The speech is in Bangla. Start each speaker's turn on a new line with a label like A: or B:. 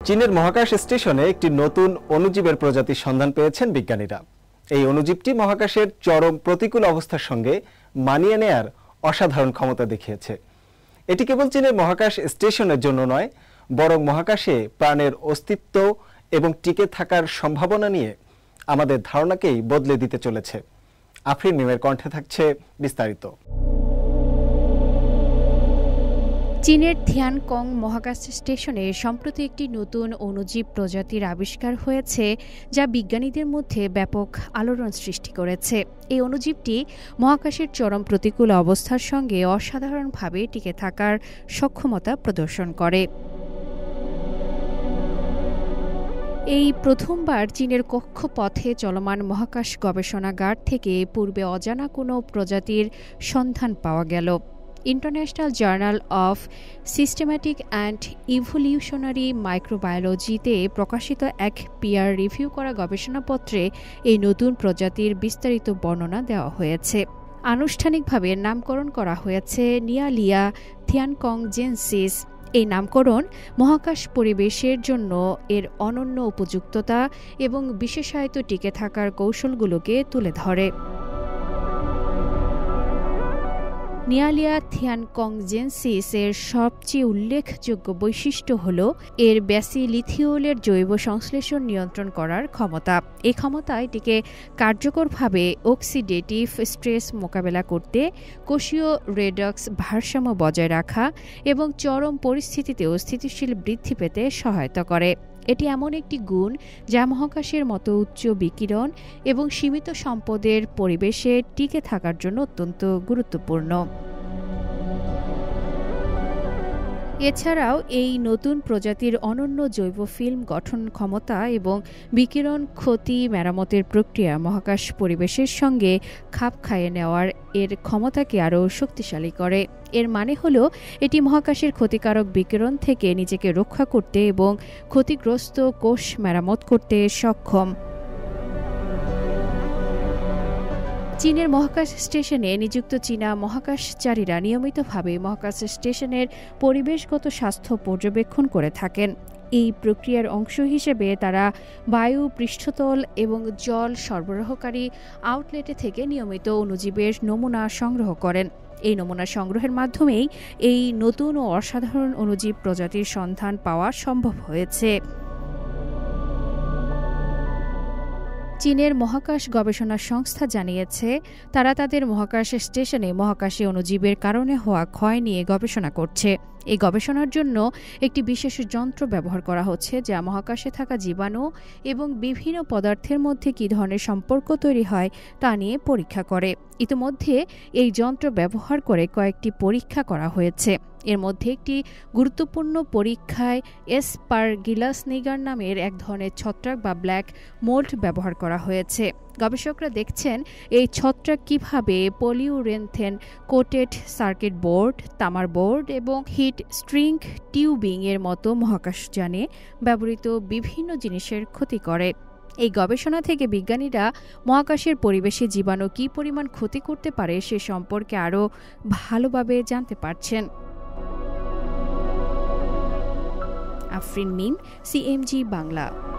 A: চীনের মহাকাশ স্টেশনে একটি নতুন অণুজীবের প্রজাতির সন্ধান পেয়েছেন বিজ্ঞানীরা। এই অণুজীবটি মহাকাশের চরম প্রতিকূল অবস্থার সঙ্গে মানিয়ে নেয়ার অসাধারণ ক্ষমতা দেখিয়েছে। এটি কেবল চীনের মহাকাশ স্টেশনের জন্য নয়, বরং মহাকাশে প্রাণের অস্তিত্ব এবং টিকে থাকার সম্ভাবনা নিয়ে আমাদের ধারণাকেই বদলে দিতে চলেছে। আফরিন মিমের কণ্ঠে থাকছে বিস্তারিত।
B: চীনের থিয়ানকং মহাকাশ স্টেশনে সম্প্রতি একটি নতুন অণুজীব প্রজাতির আবিষ্কার হয়েছে, যা বিজ্ঞানীদের মধ্যে ব্যাপক আলোড়ন সৃষ্টি করেছে। এই অণুজীবটি মহাকাশের চরম প্রতিকূল অবস্থার সঙ্গে অসাধারণভাবে টিকে থাকার সক্ষমতা প্রদর্শন করে। এই প্রথমবার চীনের কক্ষপথে চলমান মহাকাশ গবেষণাগার থেকে পূর্বে অজানা কোনো প্রজাতির সন্ধান পাওয়া গেল। International journal of systematic and evolutionary মাইক্রোবায়োলজিতে প্রকাশিত এক পিয়ার রিভিউ করা গবেষণাপত্রে এই নতুন প্রজাতির বিস্তারিত বর্ণনা দেওয়া হয়েছে। আনুষ্ঠানিকভাবে নামকরণ করা হয়েছে নিয়ালিয়া থিয়ানকংজেনসিস। এই নামকরণ মহাকাশ পরিবেশের জন্য এর অনন্য উপযুক্ততা এবং বিশেষায়িত টিকে থাকার কৌশলগুলোকে তুলে ধরে। নিয়ালিয়া থিয়ানকংজেনসিস এর সবচেয়ে উল্লেখযোগ্য বৈশিষ্ট্য হল এর ব্যাসিলিথিওলের জৈব সংশ্লেষণ নিয়ন্ত্রণ করার ক্ষমতা। এই ক্ষমতা এটিকে কার্যকরভাবে অক্সিডেটিভ স্ট্রেস মোকাবেলা করতে, কোষীয় রেডক্স ভারসাম্য বজায় রাখা এবং চরম পরিস্থিতিতেও স্থিতিশীল বৃদ্ধি পেতে সহায়তা করে। এটি এমন একটি গুণ যা মহাকাশের মতো উচ্চ বিকিরণ এবং সীমিত সম্পদের পরিবেশে টিকে থাকার জন্য অত্যন্ত গুরুত্বপূর্ণ। এছাড়াও এই নতুন প্রজাতির অনন্য জৈব ফিল্ম গঠন ক্ষমতা এবং বিকিরণ ক্ষতি মেরামতের প্রক্রিয়া মহাকাশ পরিবেশের সঙ্গে খাপ খাইয়ে নেওয়ার এর ক্ষমতাকে আরও শক্তিশালী করে। এর মানে হলো এটি মহাকাশের ক্ষতিকারক বিকিরণ থেকে নিজেকে রক্ষা করতে এবং ক্ষতিগ্রস্ত কোষ মেরামত করতে সক্ষম। চীনের মহাকাশ স্টেশনে নিযুক্ত চীনা মহাকাশচারীরা নিয়মিতভাবে মহাকাশ স্টেশনের পরিবেশগত স্বাস্থ্য পর্যবেক্ষণ করে থাকেন। এই প্রক্রিয়ার অংশ হিসেবে তারা বায়ু, পৃষ্ঠতল এবং জল সরবরাহকারী আউটলেটে থেকে নিয়মিত অণুজীবের নমুনা সংগ্রহ করেন। এই নমুনা সংগ্রহের মাধ্যমেই এই নতুন ও অসাধারণ অণুজীব প্রজাতির সন্ধান পাওয়া সম্ভব হয়েছে। চীনের মহাকাশ গবেষণা সংস্থা জানিয়েছে, তারা তাদের মহাকাশ স্টেশনে মহাকাশে অণুজীবের কারণে হওয়া ক্ষয় নিয়ে গবেষণা করছে। এই গবেষণার জন্য একটি বিশেষ যন্ত্র ব্যবহার করা হচ্ছে, যা মহাকাশে থাকা জীবাণু এবং বিভিন্ন পদার্থের মধ্যে কী ধরনের সম্পর্ক তৈরি হয় তা নিয়ে পরীক্ষা করে। ইতিমধ্যে এই যন্ত্র ব্যবহার করে কয়েকটি পরীক্ষা করা হয়েছে। এর মধ্যে একটি গুরুত্বপূর্ণ পরীক্ষায় এসপারগিলাস নিগার নামের এক ধরনের ছত্রাক বা ব্ল্যাক মোল্ড ব্যবহার করা হয়েছে। গবেষকরা দেখছেন এই ছত্রাক কিভাবে পলিউরেনথেন কোটেড সার্কিট বোর্ড, তামার বোর্ড এবং হিট স্ট্রিং টিউবিং এর মতো মহাকাশযানে ব্যবহৃত বিভিন্ন জিনিসের ক্ষতি করে। এই গবেষণা থেকে বিজ্ঞানীরা মহাকাশের পরিবেশে জীবাণু কী পরিমাণ ক্ষতি করতে পারে সে সম্পর্কে আরও ভালোভাবে জানতে পারছেন। আফরিন মিম, CMG বাংলা।